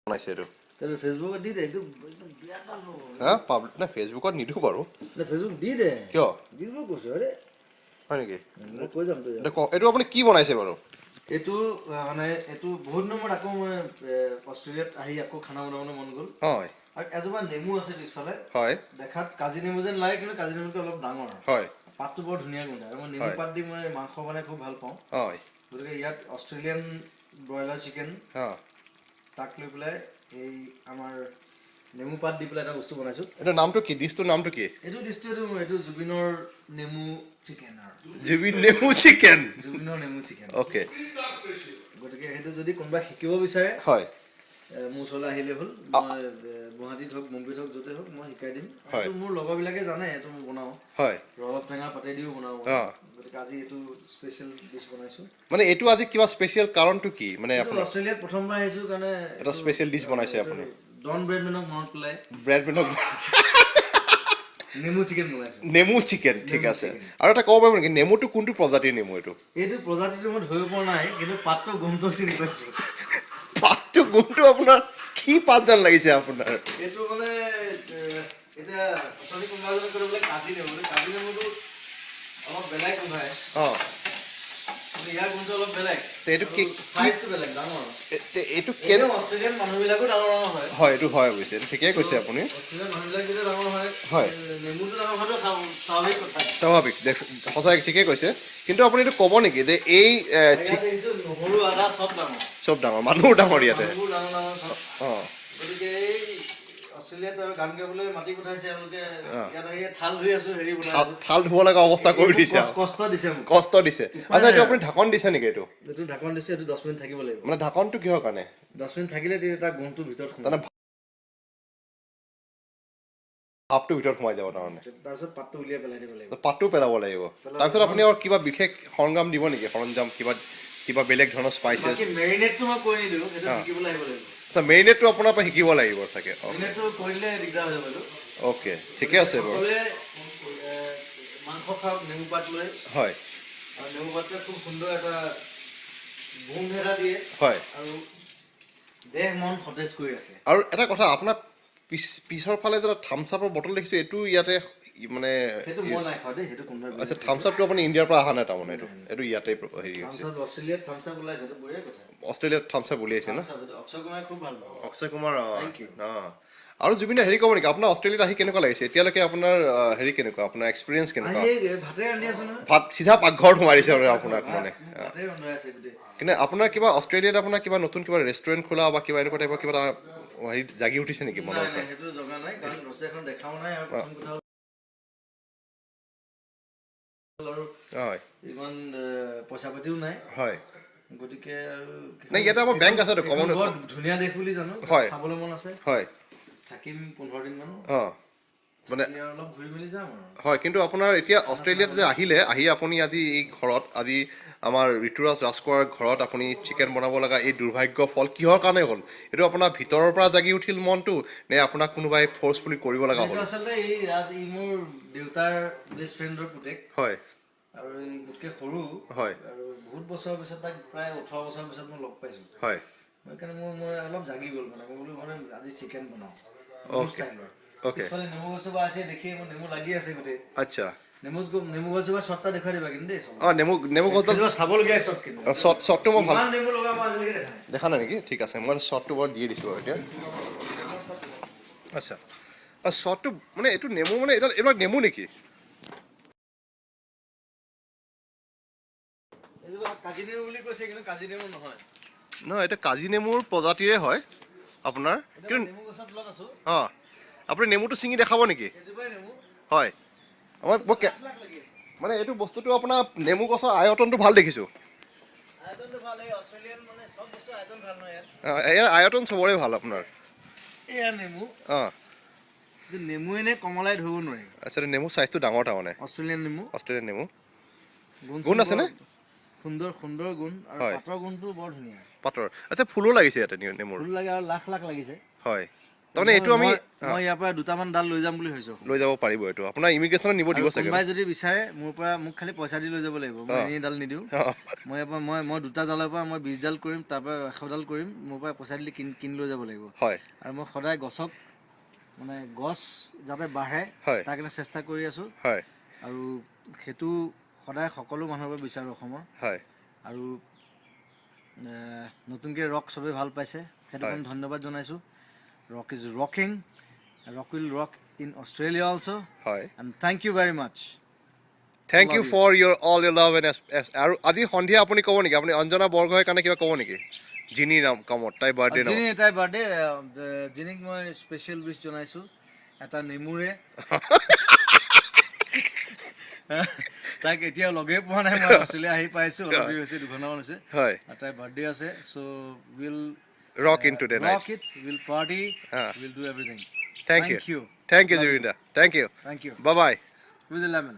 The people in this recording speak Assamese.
বনাইছে এইটো তাহলে ফেসবুকে দি দে একটু একদম বিয়া কাল হ্যাঁ পাব্লিক না ফেচবুকত নিদিওঁ বাৰু না ফেসবুক দি দে কিয় দিব কৈছো আৰে হয় নেকি মই কৈ যাম এইটো আপুনি কি বনাইছে বাৰু এইটো মানে এইটো বহুত নম্বৰত আকৌ মই অষ্ট্ৰেলিয়াত আহি আকৌ খানা বনাবলৈ মন গ'ল হয় আৰু এজোপা নেমু আছে পিছফালে হয় দেখাত কাজি নেমু যেন লাগে কিন্তু কাজি নেমুটো অলপ ডাঙৰ হয় পাতটো বৰ ধুনীয়া গোন্ধায় আৰু মই নেমু পাত দি মই মাংস বনাই খুব ভাল পাওঁ হয় গতিকে ইয়াত অষ্ট্ৰেলিয়ান ব্ৰইলাৰ চিকেন হ্যাঁ তাক লৈ পেলাই এই আমাৰ নেমু পাত দি পেলাই এটা বস্তু বনাইছোঁ এইটো নামটো কি ডিছটোৰ নামটো কি এইটো ডিষ্ট্ৰিক্ট এইটো জুবিনৰ নেমু চিকেন আৰু জুবিন নেমু চিকেন জুবিনৰ নেমু চিকেন ওকে গতিকে সেইটো যদি কোনোবা শিকিব বিচাৰে হয় মোৰ ওচৰলৈ আহিলে হ'ল মই গুৱাহাটীত হওক মুম্বাইত হওক য'তে হওক মই শিকাই দিম এইটো মোৰ লগৰবিলাকে জানে এইটো মই বনাওঁ হয় ৰবাব টেঙা পাতে দিও বনাওঁ গতিকে আজি এইটো স্পেচিয়েল ডিছ বনাইছোঁ মানে এইটো আজি কিবা স্পেচিয়েল কাৰণটো কি মানে আপুনি অষ্ট্ৰেলিয়াত প্ৰথমবাৰ আহিছোঁ কাৰণে এটা স্পেচিয়েল ডিছ বনাইছে আপুনি ডন ব্ৰেডমেনক মনত পেলাই ব্ৰেডমেনক নেমু চিকেন বনাইছোঁ নেমু চিকেন ঠিক আছে আৰু এটা ক'ব পাৰিব নেকি নেমুটো কোনটো প্ৰজাতিৰ নেমু এইটো এইটো প্ৰজাতিটো মই ধৰিব পৰা নাই কিন্তু পাতটো গোন্ধটো চিনি পাইছোঁ পাতটো গোন্ধটো আপোনাৰ কি পাত যেন লাগিছে আপোনাৰ এইটো মানে এতিয়া অথনি কোনোবা এজনে কৈ বোলে কাজি নেমুটো অলপ বেলেগ গোন্ধায় অঁ ইয়াৰ গোন্ধটো অলপ বেলেগ এইটো কি চাইজটো বেলেগ ডাঙৰ এইটো কেনে অষ্ট্ৰেলিয়ান মানুহবিলাকো ডাঙৰ ডাঙৰ হয় হয় এইটো হয় অৱশ্যে এইটো ঠিকেই কৈছে আপুনি অষ্ট্ৰেলিয়ান মানুহবিলাক যেতিয়া ডাঙৰ হয় হয় নেমুটো ডাঙৰ হোৱাটো স্বাভাৱিক কথা স্বাভাৱিক সঁচাই ঠিকেই কৈছে কিন্তু আপুনি এইটো ক'ব নেকি যে এই নহৰু আদা চব ডাঙৰ চব ডাঙৰ মানুহো ডাঙৰ ইয়াতে ডাঙৰ ডাঙৰ চব অঁ গতিকে এই অষ্ট্ৰেলিয়াত আৰু গান গাবলৈ মাতি পঠাইছে এওঁলোকে ইয়াত আহি থাল ধুই আছো হেৰি থাল ধুব লগা অৱস্থা কৰি দিছে কষ্ট দিছে মোক কষ্ট দিছে আচ্ছা এইটো আপুনি ঢাকন দিছে নেকি এইটো এইটো ঢাকন দিছে এইটো 10 মিনিট থাকিব লাগিব মানে ঢাকনটো কিহৰ কাৰণে 10 মিনিট থাকিলে তেতিয়া তাৰ গুণটো ভিতৰত সোমাই ভাপটো ভিতৰত সোমাই যাব তাৰমানে তাৰপিছত পাতটো উলিয়াই পেলাই দিব লাগিব পাতটো পেলাব লাগিব তাৰপিছত আপুনি আৰু কিবা বিশেষ সৰঞ্জাম দিব নেকি সৰঞ্জাম কিবা বেলেগ ধৰণৰ স্পাইচেছ বাকি মেৰিনেটটো মই কৈ নিদিওঁ সেইটো শিকিবলৈ আহিব লাগিব আচ্ছা মেৰিনেটটো আপোনাৰ পৰা শিকিব লাগিব চাগে মেৰিনেটটো কৰিলে দিগদাৰ হৈ যাব অ'কে ঠিকে আছে বাৰু মাংস খাওক নেমু পাত লৈ হয় আৰু নেমু পাতটোৱে খুব সুন্দৰ এটা গোন্ধ এটা দিয়ে হয় আৰু দেহ মন সতেজ কৰি ৰাখে আৰু এটা কথা আপোনাৰ পিছৰ ফালে যে থামছ আপৰ বটল দেখিছোঁ এইটো ইয়াতে মানে সেইটো মই নাই খোৱা দেই সেইটো কোনোবাই আচ্ছা থামছ আপটো আপুনি ইণ্ডিয়াৰ পৰা অহা নাই তাৰমানে এইটো ইয়াতে হেৰি হৈছে অষ্ট্ৰেলিয়াত থামছ আপ ওলাইছে এইটো বঢ়িয়া কথা অষ্ট্ৰেলিয়াত থামছ আপ উলিয়াইছে ন অক্ষয় কুমাৰে খুব ভাল পাব অক্ষয় কুমাৰ অঁ আৰু জুবিনে হেৰি ক'ব নেকি আপোনাৰ অষ্ট্ৰেলিয়াত আহি কেনেকুৱা লাগিছে এতিয়ালৈকে আপোনাৰ হেৰি কেনেকুৱা আপোনাৰ এক্সপিৰিয়েঞ্চ কেনেকুৱা ভাতে ৰান্ধি আছো নহয় ভাত চিধা পাকঘৰত সোমাই দিছে মানে আপোনাক মানে ভাতে ৰন্ধাই আছে গোটেই কিন্তু আপোনাৰ কিবা অষ্ট্ৰেলিয়াত আপোনাৰ কিবা নতুন কিবা ৰেষ্টুৰেণ্ট খোলা বা কিবা এনেকুৱা টাইপৰ কিবা হেৰি জাগি উঠিছে নেকি মনৰ নাই সেইটো জগা নাই কাৰণ ৰচিয়াখন দেখাও নাই আৰু প্ৰথম কথা হয় ইমান পইচা পাতিও নাই হয় গতিকে আৰু নাই ইয়াতে আমাৰ বেংক আছে কমন ধুনীয়া দেশ বুলি জানো হয় চাবলৈ মন আছে হয় থাকিম 15 দিন মান অঁ মানে অলপ ঘূৰি মেলি যাম আৰু হয় কিন্তু আপোনাৰ এতিয়া অষ্ট্ৰেলিয়াত যে আহি আপুনি আজি এই ঘৰত আজি আমাৰ ঋতুৰাজ ৰাজকোঁৱৰৰ ঘৰত আপুনি চিকেন বনাব লগা এই দুৰ্ভাগ্য ফল কিহৰ কাৰণে হ'ল এইটো আপোনাৰ ভিতৰৰ পৰা জাগি উঠিল মনটো নে আপোনাক কোনোবাই ফ'ৰ্চফুলি কৰিব লগা হ'ল আচলতে এই মোৰ দেউতাৰ বেষ্ট ফ্ৰেণ্ডৰ পুতেক হয় আৰু এই মোতকৈ সৰু হয় আৰু বহুত বছৰৰ পিছত তাক প্ৰায় 18 বছৰৰ পিছত মই লগ পাইছোঁ হয় সেইকাৰণে মই অলপ জাগি গ'ল মানে মই বোলো আজি চিকেন বনাওঁ অ'কে পিছফালে নেমু গছজোপা আছে দেখি মোৰ নেমু লাগি আছে গোটেই আচ্ছা নেমু গছজোপা শ্বটটা দেখুৱাই দিবা কিন্তু দেই অঁ নেমু গছডাল চাবলগীয়া শ্বট কিন্তু শ্বটটো মই ভাল নেমু লগা মই আজিলৈকে দেখা নাই নেকি ঠিক আছে মই শ্বটটো বাৰু দিয়ে দিছোঁ বাৰু এতিয়া আচ্ছা শ্বটটো মানে এইটো নেমু মানে এইবিলাক নেমু নেকি কাজি নেমু বুলি কৈছে কিন্তু কাজি নেমু নহয় নহয় এইটো কাজি নেমুৰ প্ৰজাতিৰে হয় আপোনাৰ কিন্তু নেমু গছৰ তলত আছো অঁ আপুনি নেমুটো ছিঙি দেখাব নেকি এজোপাই নেমু হয় মই মানে এইটো বস্তুটো আপোনাৰ নেমু গছৰ আয়তনটো ভাল দেখিছোঁ আয়তনটো ভাল এই অষ্ট্ৰেলিয়ান মানে সব বস্তু আয়তন ভাল নহয় ইয়াৰ আয়তন চবৰে ভাল আপোনাৰ এয়া নেমু অঁ নেমু এনে কমলাই ধৰিব নোৱাৰি আচ্ছা নেমু চাইজটো ডাঙৰ তাৰমানে অষ্ট্ৰেলিয়ান নেমু গুণ আছেনে সুন্দৰ সুন্দৰ গুণ আৰু পাতৰ গুণটো বৰ ধুনীয়া পাতৰ আচ্ছা ফুলো লাগিছে ইয়াতে নেমুৰ ফুল লাগে আৰু লাখ লাখ লাগিছে হয় তাৰমানে এইটো আমি মই ইয়াৰ পৰা দুটামান ডাল লৈ যাম বুলি ভাবিছোঁ। লৈ যাব পাৰিব এইটো আপোনাৰ ইমিগ্ৰেশ্যনত নিব দিব চাগে কোনোবাই যদি বিচাৰে মোৰ পৰা মোক খালি পইচা দি লৈ যাব লাগিব, মই এনেই ডাল নিদিওঁ। মই ইয়াৰ পৰা মই দুটা ডালৰ পৰা মই 20 ডাল কৰিম, তাৰ পৰা 100 ডাল কৰিম, মোৰ পৰা পইচা দিলে কিনি লৈ যাব লাগিব। হয় আৰু মই সদায় গছক মানে গছ যাতে বাঢ়ে তাৰ কাৰণে চেষ্টা কৰি আছোঁ। হয় আৰু সেইটো সদায় সকলো মানুহৰ বাবে বিচাৰোঁ অসমৰ। হয় আৰু নতুনকৈ ৰক চবেই ভাল পাইছে, সেইটো কাৰণে ধন্যবাদ জনাইছোঁ। Rock is rocking, rock will rock in Australia also', হয় and thank you very much. Thank you for all your love and আৰু আজি সন্ধিয়া আপুনি ক'ব নেকি আপুনি অঞ্জনা বৰগোহাঁইৰ কাৰণে কিবা ক'ব নেকি জিনি নাম কামত তাই বাৰ্থডে নাম তাইৰ বাৰ্থডে, জিনিক মই স্পেচিয়েল উইচ জনাইছোঁ এটা নেমুৰে। তাইক এতিয়াও লগেই পোৱা নাই, মই অষ্ট্ৰেলিয়া আহি পাইছোঁ, অলপ দেৰি হৈছে, 2 ঘণ্টামান হৈছে। হয় তাইৰ বাৰ্থডে আছে, so' will rock into the night rock it, we'll party, we'll do everything. Thank you Jubinda, thank you, Thank you. bye bye With a lemon.